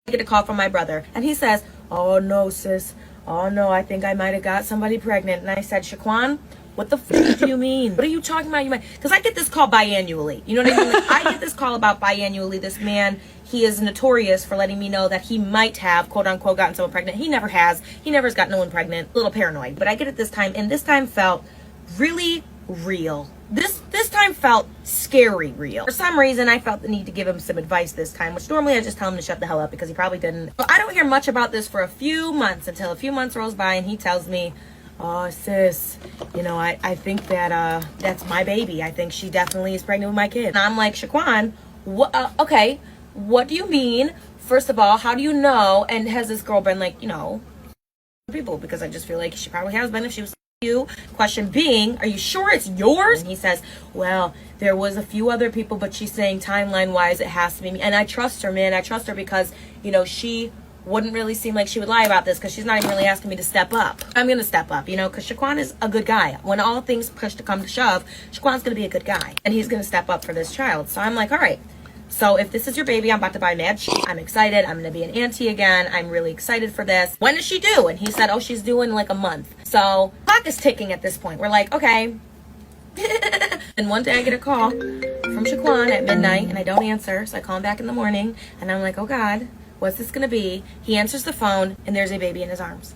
I get a call from my brother, and he says, "Oh no, sis. Oh no, I think I might have got somebody pregnant." And I said, "Shaquan, what the f do you mean? What are you talking about? You might," because I get this call biannually. You know what I mean? Like, I get this call about biannually. This man, he is notorious for letting me know that he might have, quote unquote, gotten someone pregnant. He never has. He never has gotten no one pregnant. A little paranoid, but I get it this time, and this time felt really real. This time felt scary real. For some reason, I felt the need to give him some advice this time, which normally I just tell him to shut the hell up because he probably didn't. But I don't hear much about this for a few months until a few months rolls by and he tells me, "Oh, sis, you know, I think that that's my baby. I think she definitely is pregnant with my kid." And I'm like, "Shaquan, what? Okay, what do you mean? First of all, how do you know? And has this girl been like, you know, people? Because I just feel like she probably has been if she was you." Question being, "Are you sure it's yours?" And he says, "Well, there was a few other people, but she's saying timeline wise it has to be me." And I trust her, man. I trust her because, you know, she wouldn't really seem like she would lie about this because she's not even really asking me to step up. I'm going to step up, you know, because Shaquan is a good guy. When all things push to come to shove, Shaquan's going to be a good guy. And he's going to step up for this child. So I'm like, all right. So if this is your baby, I'm about to buy mad shit. I'm excited. I'm going to be an auntie again. I'm really excited for this. When is she due? And he said, "Oh, she's due in like a month." So clock is ticking at this point. We're like, okay. And one day I get a call from Shaquan at midnight and I don't answer. So I call him back in the morning and I'm like, oh God, what's this going to be? He answers the phone and there's a baby in his arms.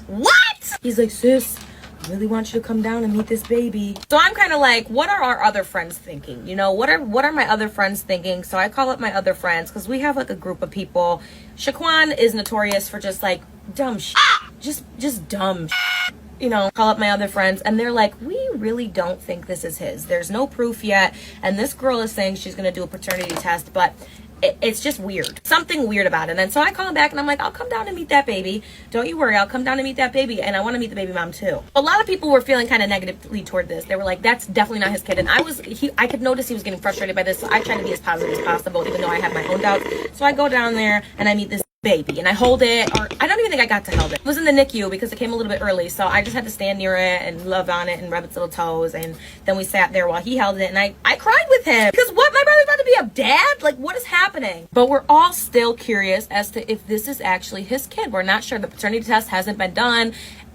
What? He's like, "Sis, I really want you to come down and meet this baby." So I'm kind of like, what are our other friends thinking? You know, what are my other friends thinking? So I call up my other friends because we have like a group of people. Shaquan is notorious for just like dumb shit. Just dumb shit. You know, call up my other friends and they're like, "We really don't think this is his. There's no proof yet. And this girl is saying she's going to do a paternity test, but it's just weird. Something weird about it." And so I call him back and I'm like, "I'll come down and meet that baby. Don't you worry. I'll come down and meet that baby. And I want to meet the baby mom too." A lot of people were feeling kind of negatively toward this. They were like, "That's definitely not his kid." And I could notice he was getting frustrated by this. So I tried to be as positive as possible, even though I had my own doubts. So I go down there and I meet this baby and I hold it, or I don't even think I got to hold it. It was in the NICU because it came a little bit early, so I just had to stand near it and love on it and rub its little toes. And then we sat there while he held it and I cried with him because what, my brother's about to be a dad? Like, what is happening? But we're all still curious as to if this is actually his kid. We're not sure. The paternity test hasn't been done,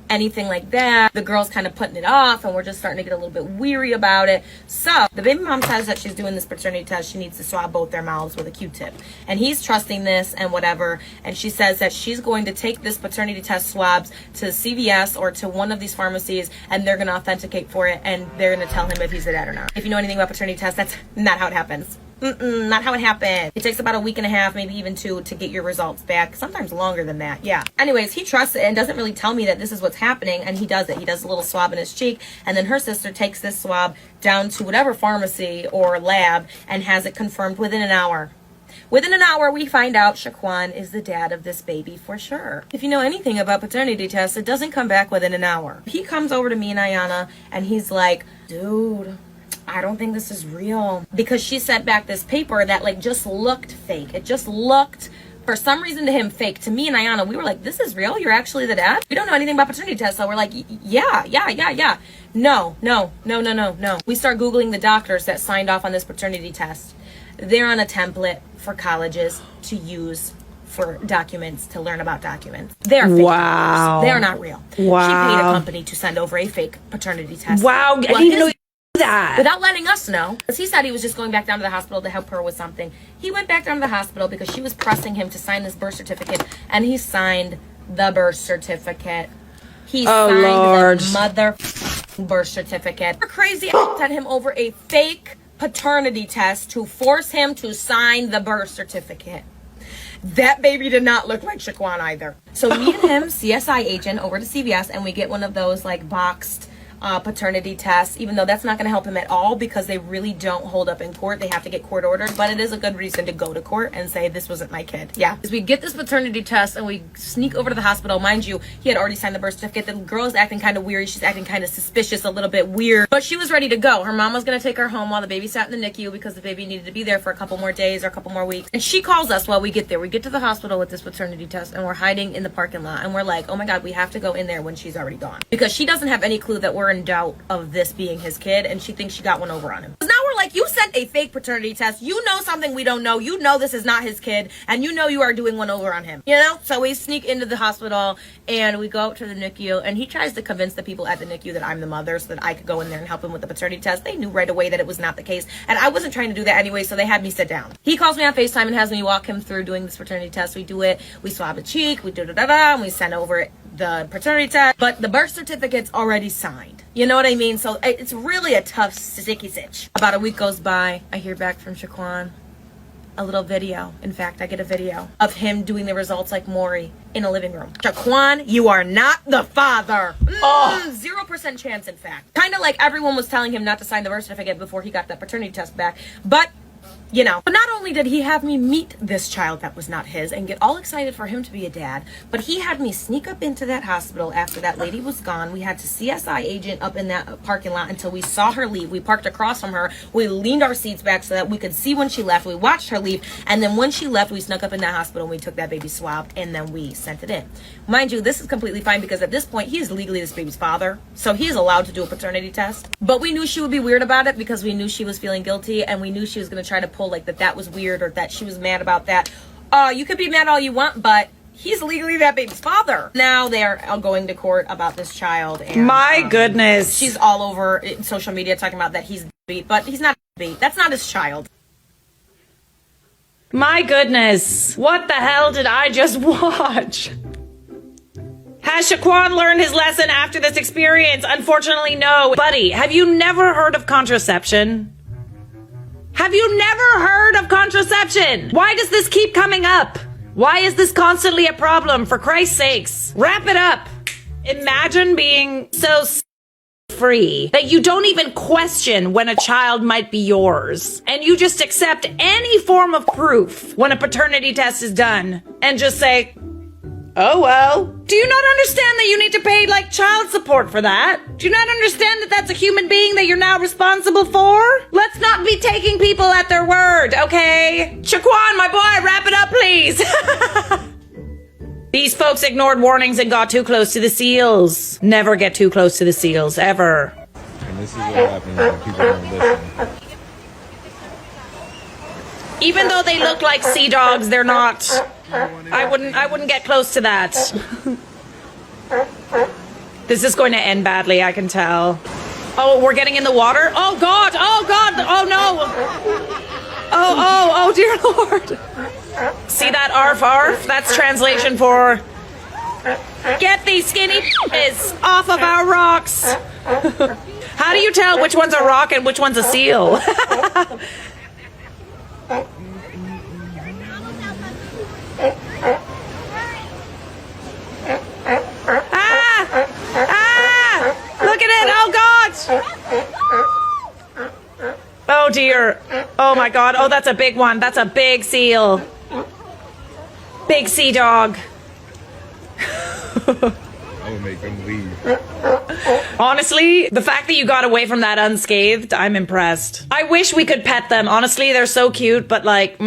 anything like that. The girl's kind of putting it off and we're just starting to get a little bit weary about it. So the baby mom says that she's doing this paternity test. She needs to swab both their mouths with a Q-tip. And he's trusting this and whatever. And she says that she's going to take this paternity test swabs to CVS or to one of these pharmacies and they're going to authenticate for it and they're going to tell him if he's a dad or not. If you know anything about paternity tests, that's not how it happens. Not how it happened. It takes about a week and a half, maybe even 2, to get your results back. Sometimes longer than that. Yeah. Anyways, he trusts it and doesn't really tell me that this is what's happening. And he does it. He does a little swab in his cheek. And then her sister takes this swab down to whatever pharmacy or lab and has it confirmed within an hour. Within an hour, we find out Shaquan is the dad of this baby for sure. If you know anything about paternity tests, it doesn't come back within an hour. He comes over to me and Ayana and he's like, "Dude, I don't think this is real," because she sent back this paper that like just looked fake. It just looked, for some reason, to him fake. To me and Ayana, we were like, "This is real? You're actually the dad?" We don't know anything about paternity tests, so we're like, yeah. No. We start Googling the doctors that signed off on this paternity test. They're on a template for colleges to use for documents, to learn about documents. They're fake. Wow. They're not real. Wow. She paid a company to send over a fake paternity test. Wow. I didn't even know that. Without letting us know. Because he said he was just going back down to the hospital to help her with something. He went back down to the hospital because she was pressing him to sign this birth certificate. And he signed the birth certificate. He signed the mother birth certificate. Her crazy sent him over a fake paternity test to force him to sign the birth certificate. That baby did not look like Shaquan either. So me and him, CSI agent, over to CVS, and we get one of those like boxed paternity tests, even though that's not going to help him at all because they really don't hold up in court. They have to get court ordered, but it is a good reason to go to court and say this wasn't my kid. Yeah. As we get this paternity test and we sneak over to the hospital, mind you, he had already signed the birth certificate. The girl is acting kind of weird. She's acting kind of suspicious, a little bit weird, but she was ready to go. Her mom was going to take her home while the baby sat in the NICU because the baby needed to be there for a couple more days or a couple more weeks. And she calls us while we get there. We get to the hospital with this paternity test and we're hiding in the parking lot and we're like, oh my God, we have to go in there when she's already gone because she doesn't have any clue that we're in doubt of this being his kid and she thinks she got one over on him. Now we're like, you sent a fake paternity test. You know something we don't know. You know this is not his kid, and you know you are doing one over on him. You know? So we sneak into the hospital, and we go up to the NICU, and he tries to convince the people at the NICU that I'm the mother so that I could go in there and help him with the paternity test. They knew right away that it was not the case, and I wasn't trying to do that anyway, so they had me sit down. He calls me on FaceTime and has me walk him through doing this paternity test. We do it, we swab a cheek, we do-da-da-da, and we send over the paternity test, but the birth certificate's already signed. You know what I mean? So it's really a tough sticky sitch. About a week goes by, I hear back from Shaquan. A little video. In fact, I get a video of him doing the results like Maury in a living room. Shaquan, you are not the father. 0% chance, in fact. Kind of like everyone was telling him not to sign the birth certificate before he got that paternity test back. But, you know, but not only did he have me meet this child that was not his and get all excited for him to be a dad, but he had me sneak up into that hospital after that lady was gone. We had to CSI agent up in that parking lot until we saw her leave. We parked across from her. We leaned our seats back so that we could see when she left. We watched her leave. And then when she left, we snuck up in that hospital and we took that baby swab and then we sent it in. Mind you, this is completely fine because at this point, he is legally this baby's father. So he is allowed to do a paternity test. But we knew she would be weird about it because we knew she was feeling guilty and we knew she was going to try to pull like that was weird or that she was mad about that. You could be mad all you want, but he's legally that baby's father. Now they're going to court about this child. And, my goodness. She's all over social media talking about that he's beat, but he's not beat. That's not his child. My goodness. What the hell did I just watch? Has Shaquan learned his lesson after this experience? Unfortunately, no. Buddy, have you never heard of contraception? Have you never heard of contraception? Why does this keep coming up? Why is this constantly a problem? For Christ's sakes, wrap it up. Imagine being so free that you don't even question when a child might be yours. And you just accept any form of proof when a paternity test is done and just say, oh well. Do you not understand that you need to pay like child support for that? Do you not understand that that's a human being that you're now responsible for? Let's not be taking people at their word, okay? Shaquan, my boy, wrap it up, please. These folks ignored warnings and got too close to the seals. Never get too close to the seals, ever. And this is what happens when people don't listen. Even though they look like sea dogs, they're not. I wouldn't get close to that. This is going to end badly, I can tell. Oh, we're getting in the water? Oh God, oh no. Oh dear Lord. See that arf arf? That's translation for get these skinny off of our rocks. How do you tell which one's a rock and which one's a seal? Look at it! Oh God! Oh dear! Oh my God! Oh, that's a big one. That's a big seal. Big sea dog. I would make them leave. Honestly, the fact that you got away from that unscathed, I'm impressed. I wish we could pet them. Honestly, they're so cute, but like,